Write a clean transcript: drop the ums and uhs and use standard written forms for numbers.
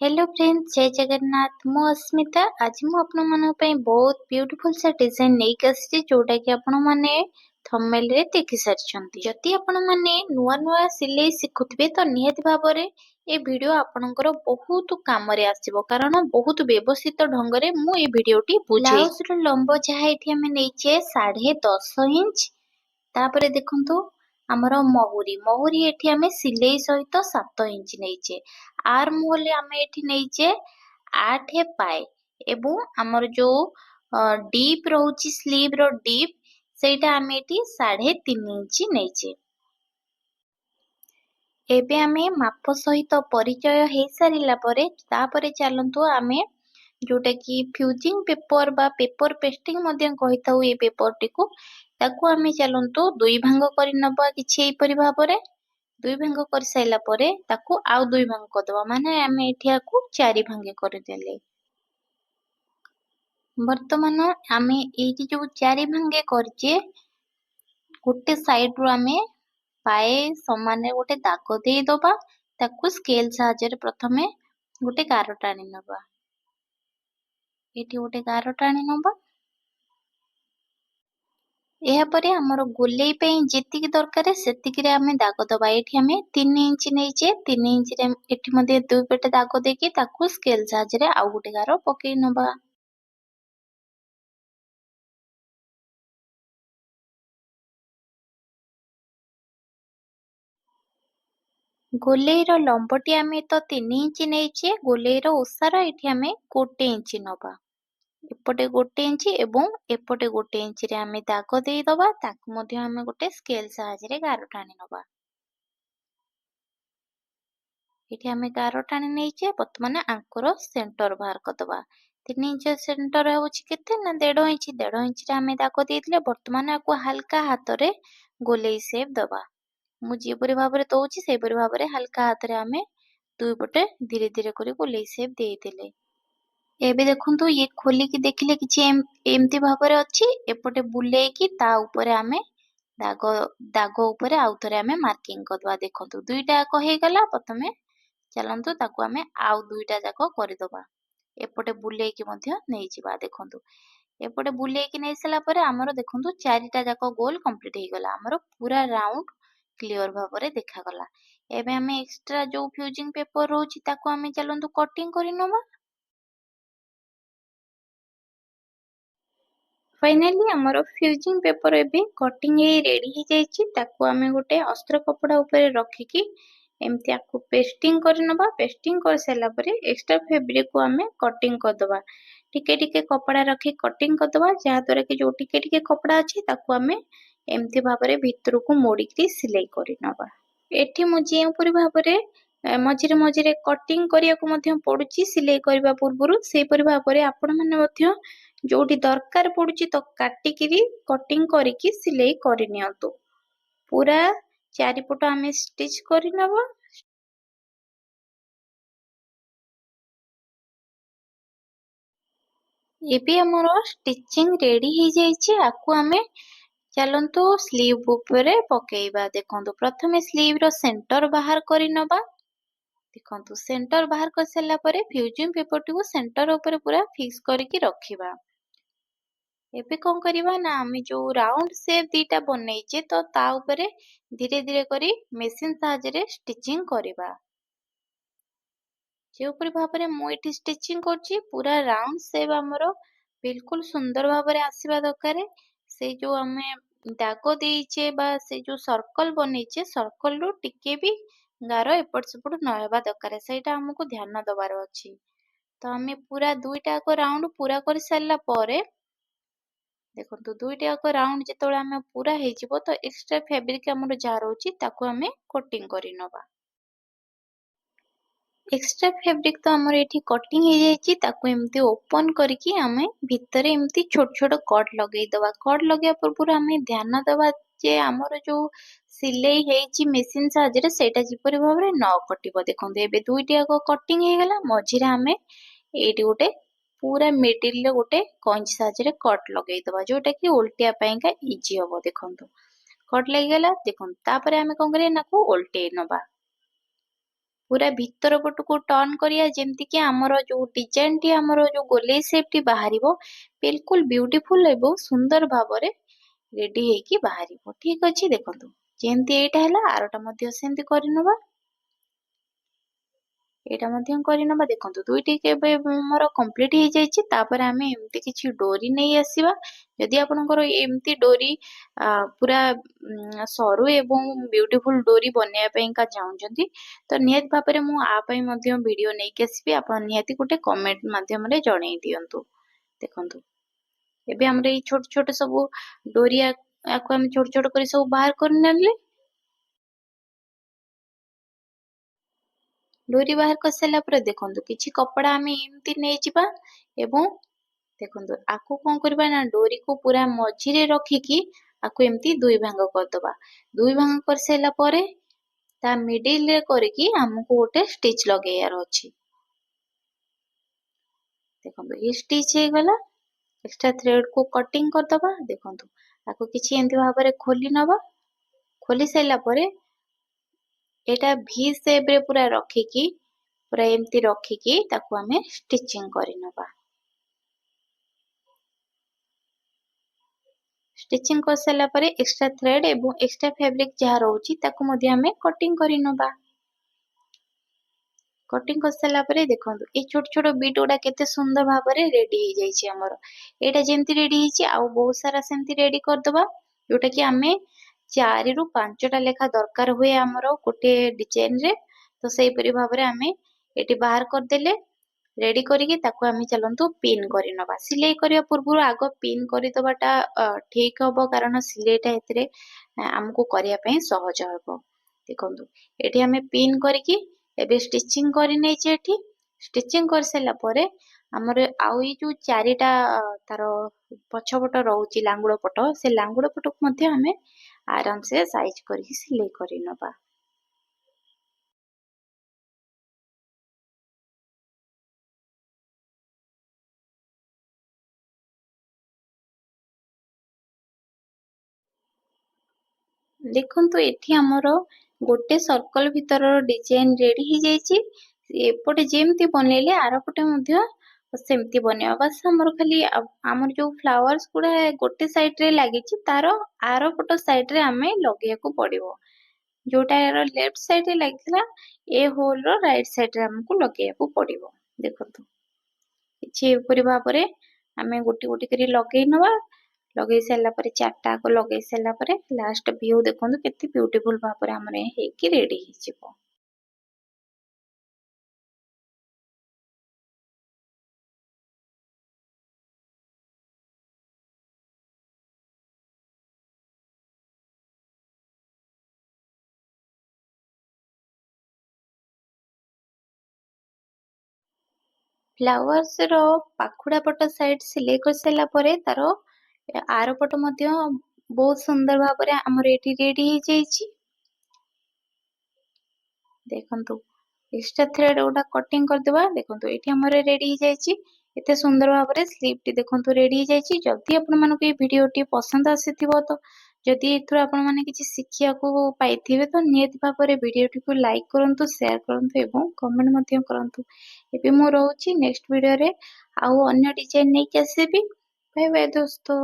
Hello friends, जय जगन्नाथ। मु अस्मिता। आज मु आपण मानक पई बहुत ब्यूटीफुल सा डिजाइन नेक आसी जोटा कि आपण माने थंबनेल रे देखि सारिछंती। जति आपण माने नुआ नुआ सिलाई सिखुतबे तो निहत भाबरे ए वीडियो आपणकर बहुत काम रे आसीबो, कारण बहुत व्यवस्थित ढंग रे मु ए वीडियोटी बुझे। ब्लाउज रो लंबो जहा एठी हमें नेचे 10.5 इंच। तापरे देखंतु ଆମର ମହୁରୀ ମହୁରୀ ଏଠି ଆମେ ସିଲେଇ ସହିତ 7 ଇଞ୍ଚ ନେଇଛେ। ଆର୍ମ ହୋଲ ଆମେ ଏଠି ନେଇଛେ 8 ପାଏ ଏବଂ ଆମର ଯୋଉ ଡିପ୍ ରହୁଛି ସ୍ଲିଭ ର ଡିପ୍ ସେଇଟା ଆମେ ଏଠି 3.5 ଇଞ୍ଚ ନେଇଛେ। ଏବେ ଆମେ ମାପ ସହିତ ପରିଚୟ ହେଇ ସାରିଲା ପରେ ତାପରେ ଚାଲନ୍ତୁ ଆମେ जोटा कि फ्यूजिंग पेपर बा पेपर पेस्टिंग मध्य कहिताउ ए पेपरटीକୁ ताकू आमे चलंतु दुई भांग करि नबा किछि एपरि भाबरे। दुई भांग कर साइला परे ताकू आउ दुई भांग करदबा, माने आमे एठियाकू चारि भांगे करदेले। वर्तमान आमे एठी जो चारि भांगे करजे गोटे साइड रो आमे पाए समाने गोटे दाग देई दबा। ताकू स्केल साहाय्य प्रथमे गोटे गार टाणी नबा। एठी गोटे गार टाणी नबा। ଏହା ପରେ ଆମର ଗୋଲେଇ ପାଇଁ ଯେତିକି ଦରକାର ସେତିକିରେ ଆମେ ଦାଗ ଦବା। ଏଠି ଆମେ 3 ଇଞ୍ଚ ନେଇଛେ, 3 ଇଞ୍ଚରେ ଏଠି ମଧ୍ୟ ଦୁଇ ପଟେ ଦାଗ ଦେଇକି ତାକୁ ସ୍କେଲ ସାହାଯ୍ୟରେ ଆଉ ଗୋଟେ ଗାର ପକେଇ ନବା। ଗୋଲେଇର ଲମ୍ବଟି ଆମେ ତ 3 ଇଞ୍ଚ ନେଇଛେ, ଗୋଲେଇର ଓସାର ଏଠି ଆମେ 1 ଇଞ୍ଚ ନବା। ଏପଟେ 1 ଇଞ୍ଚ ଏବଂ ଏପଟେ 1 ଇଞ୍ଚରେ ଆମେ ଦାଗ ଦେଇଦବା। ତାକୁ ମଧ୍ୟ ଆମେ ଗୋଟେ ସ୍କେଲ ସାହାଯ୍ୟରେ ଗାର ଟାଣି ନବା। ଏଠି ଆମେ ଗାର ଟାଣି ନେଇଛେ। ବର୍ତ୍ତମାନ ଆଙ୍କର ସେଣ୍ଟର ବାହାର କରିଦବା। 3 ଇଞ୍ଚ ସେଣ୍ଟର ହେଉଛି କେତେ ନା 1.5 ଇଞ୍ଚ। 1.5 ଇଞ୍ଚରେ ଆମେ ଦାଗ ଦେଇଥିଲେ। ବର୍ତ୍ତମାନ ଆକୁ ହାଲକା ହାତରେ ଗୋଲେଇ ସେପ୍ ଦବା। ମୁଁ ଯେପରି ଭାବରେ ଦଉଛି ସେପରି ଭାବରେ ହାଲକା ହାତରେ ଆମେ ଦୁଇ ପଟେ ଧୀରେ ଧୀରେ କରି ଗୋଲେଇ ସେପ୍ ଦେଇଦେଲେ। ଏବେ ଦେଖନ୍ତୁ ଇଏ ଖୋଲିକି ଦେଖିଲେ କିଛି ଏମିତି ଭାବରେ ଅଛି। ଏପଟେ ବୁଲେଇକି ତା ଉପରେ ଆମେ ଦାଗ ଉପରେ ଆଉ ଥରେ ଆମେ ମାର୍କିଂ କରିଦବା। ଦେଖନ୍ତୁ ଦୁଇଟା ଯାକ ହେଇଗଲା। ପ୍ରଥମେ ଚାଲନ୍ତୁ ତାକୁ ଆମେ ଆଉ ଦୁଇଟା ଯାକ କରିଦବା। ଏପଟେ ବୁଲେଇକି ମଧ୍ୟ ନେଇଯିବା। ଦେଖନ୍ତୁ ଏପଟେ ବୁଲେଇକି ନେଇ ସାରିଲା ପରେ ଆମର ଦେଖନ୍ତୁ ଚାରିଟା ଯାକ ଗୋଲ କମ୍ପ୍ଲିଟ ହେଇଗଲା। ଆମର ପୁରା ରାଉଣ୍ଡ କ୍ଲିୟର ଭାବରେ ଦେଖାଗଲା। ଏବେ ଆମେ ଏକ୍ସଟ୍ରା ଯୋଉ ଫ୍ୟୁଜିଂ ପେପର ରହୁଛି ତାକୁ ଆମେ ଚାଲନ୍ତୁ କଟିଂ କରି ନବା। फाइनाली आमर फ्यूजिंग पेपर एबे कटिंग हे रेडी ही जाइछि। ताकू आमे गोटे अस्त्र कपड़ा ऊपर रखिकी एमती आकु पेस्टिंग कर नबा। पेस्टिंग कर साला परे एक्स्ट्रा फैब्रिक को आमे कटिंग कर दबा। टिके टिके कपड़ा रखी कटिंग कर दबा, जहा द्वारा कि जो टिके टिके कपड़ा अछि ताकू आमे एमती भाबरे भितर को मोड़िकी सिलाई करि नबा। एठी मु जे ऊपर भाबरे मझिरे मझिरे कटिंग करिया को मध्य पडुची सिलाई करबा पूर्वरु सेपरि भाबरे आपण माने मध्य जोटी दरकार पडुची तो काटिकी कटिंग करिकी सिलाई करि नियंतु। पूरा चारिपट आमे स्टिच करि नबा। एबे हमर स्टिचिंग रेडी ही जाइछि। आकु आमे चलंतु स्लीव ऊपर पकेइबा। देखंतु प्रथमे स्लीव रो सेंटर बाहर करि नबा। देखंतु सेंटर बाहर कर साला परे फ्यूजिंग पेपर टी को सेंटर ऊपर पूरा फिक्स करके रखिबा। एबे कोन करिबा ना आमे जो राउंड शेप दीटा बनैचे तो ता ऊपर धीरे धीरे करी मशीन साहाय्य रे स्टिचिंग करिबा। जे ऊपर भाबरे मु एठी स्टिचिंग करछि पूरा राउंड शेप हमरो बिल्कुल सुंदर भाबरे आसीबा दरकारे। से जो आमे दाग देइचे बा से जो सर्कल बनैचे सर्कल रो टिके भी गार एपट सेपट न हेबा दरकारे, सेटा हमकु ध्यान दबार अछि। तो आमे पूरा दुईटा को राउंड पूरा कर सारला परे देखंतु दुईटा को राउंड जेतोळे आमे पूरा हेजिबो तो एक्स्ट्रा फैब्रिक हमर जा रहउची ताकू आमे कटिंग करि नबा। एक्स्ट्रा फैब्रिक तो हमर एठी कटिंग हे जाईची। ताकू एमती ओपन करके आमे भितरे एमती छोट छोट कट लगेई दबा। कट लगेया पूर्व आमे ध्यान दबा जे हमर जो सिलाई हेची मशीन साहाय्य सेटा जिपरि भाबरे न कटिबो। देखंतु एबे दुईटा को कटिंग हे गेला। मझिरे आमे एठी गोटे पूरा मिडिल रे गोटे कंच साहाय्य कट लगेई दबा, जोटा कि उल्टिया पाइका इजी हबो। देखंतु कट लागि गेला। देखंतु तापरे आमे कोन करे ना को उल्टेई नबा। पूरा भीतर पटको टर्न करिया जेमती कि हमर जो डिजाइन टी हमर जो गोलेई शेप टी बाहरिबो बिल्कुल ब्यूटीफुल एवं सुंदर भाबरे रेडी हेकी बाहरिबो। ठीक अछि देखंतु जेमती एटा हैला आरोटा मध्ये सेमती करिनबा। एटा मध्ये करिनबा देखंतु दुईटी केबे मोर कंप्लीट हे जायछि तापर आमे एमती किछि डोरी नै आसीबा। यदि आपनकर एमती डोरी पूरा सरू एवं ब्यूटीफुल डोरी बनेया पई का चाहुचंती तो नियत भाबरे मु आ पई मध्ये वीडियो नै के आसीबी आपन नियति गोटे कमेंट माध्यम रे जणै दियंतु। देखंतु एबे हमरे ई छोट छोट सब डोरिया आको हम छोट छोट करी सब बाहर कर नेले। डोरी बाहर कर सारा पर देखंतु किछि कपड़ा आमे एमती नै जिबा एवं देखंतु आको कोन करबा ना डोरी को पूरा मझिरे रखिकी आको एमती दुई भांग करदबा। दुई भांग कर सारा परे ता मिडिल रे करकी हमको गोटे स्टिच लगेयार अछि। देखंतु ये स्टिच हे गला एक्स्ट्रा थ्रेड को कटिंग करदबा। देखंतु आको किछि एमती भाबरे खोली नबा। खोली साइला परे एटा भी शेप रे पूरा रखिकी पूरा एमती रखिकी ताको हमें स्टिचिंग करि नबा। स्टिचिंग कर सारा परे एक्स्ट्रा थ्रेड एवं एक्स्ट्रा फैब्रिक जहा रहउची ताको मध्ये हमें कटिंग करि नबा। कटिंग कर सारा परे देखंतु ए छोट छोट बीट ओडा केते सुंदर भाबरे रेडी हे जायछि हमर। एटा जेमती रेडी हिची आउ बहुत सारा सेमती रेडी करदबा जोटा कि हमें 4 रु 5 टा लेखा दरकार हुए हमर गोटे डिजाइन रे। तो सेही परि भाबरे हमें एटी बाहर कर देले रेडी करिके ताको हमें चलंतु पिन करि नबा। सिलाई करिया पूर्व आगो पिन करि दबाटा ठीक हबो कारण सिलाईटा एतरे हमको करिया पई सहज हबो। देखंतु एटी हमें पिन करिकी एबे स्टिचिंग करि नै छै एठी। स्टिचिंग कर साला परे हमर आउ ई जो चारिटा तार पछपट रहउची लांगुड़ पट से लांगुड़ पट को मध्ये हमें आराम से साइज करिकी सिलाई करि नबा। देखंतु एठी हमर गोटे सर्कल भीतर डिजाइन रेडी हे जायछि। एपटे जेमती बनेले आरपटे मध्ये सेमती बनेबा। बस हमर खाली हमर जो फ्लावर्स गुडा गोटे साइड रे लागिछि तार आरपट साइड रे हमें लगेया को पड़िबो। जोटा लेफ्ट साइड रे लागितला ए होल रो राइट साइड रे हमको लगेया को पड़िबो। देखंतु किछि उपरि भाबरे हमें गोटी गोटी करी लगेई नबा। लगेई साला परे चारटा को लगेई साला परे लास्ट व्यू देखंतु केते ब्यूटीफुल भाबरे हमरे हेकी रेडी हे जिवो। फ्लावर्स रो पाखुड़ा पट साइड सिलाई कर साला परे तारो आर पट मध्ये बहुत सुंदर भाबरे हमर एठी रेडी हे जायछि। देखंतु एक्स्ट्रा थ्रेड ओडा कटिंग कर देबा। देखंतु एठी हमर रेडी हे जायछि। एते सुंदर भाबरे स्लीव टी देखंतु रेडी हे जायछि। जदि आपन मानको ए वीडियो टी पसंद आसीथिबो तो जदि एथुर आपन माने किछि शिखिया को पाइथिबे तो नियत भाबरे वीडियो टी को लाइक करंतु शेयर करंतु एवं कमेंट मध्ये करंतु। एबे मो रहउछि नेक्स्ट वीडियो रे आउ अन्य डिजाइन नै के आसीबी। बाय बाय दोस्तों।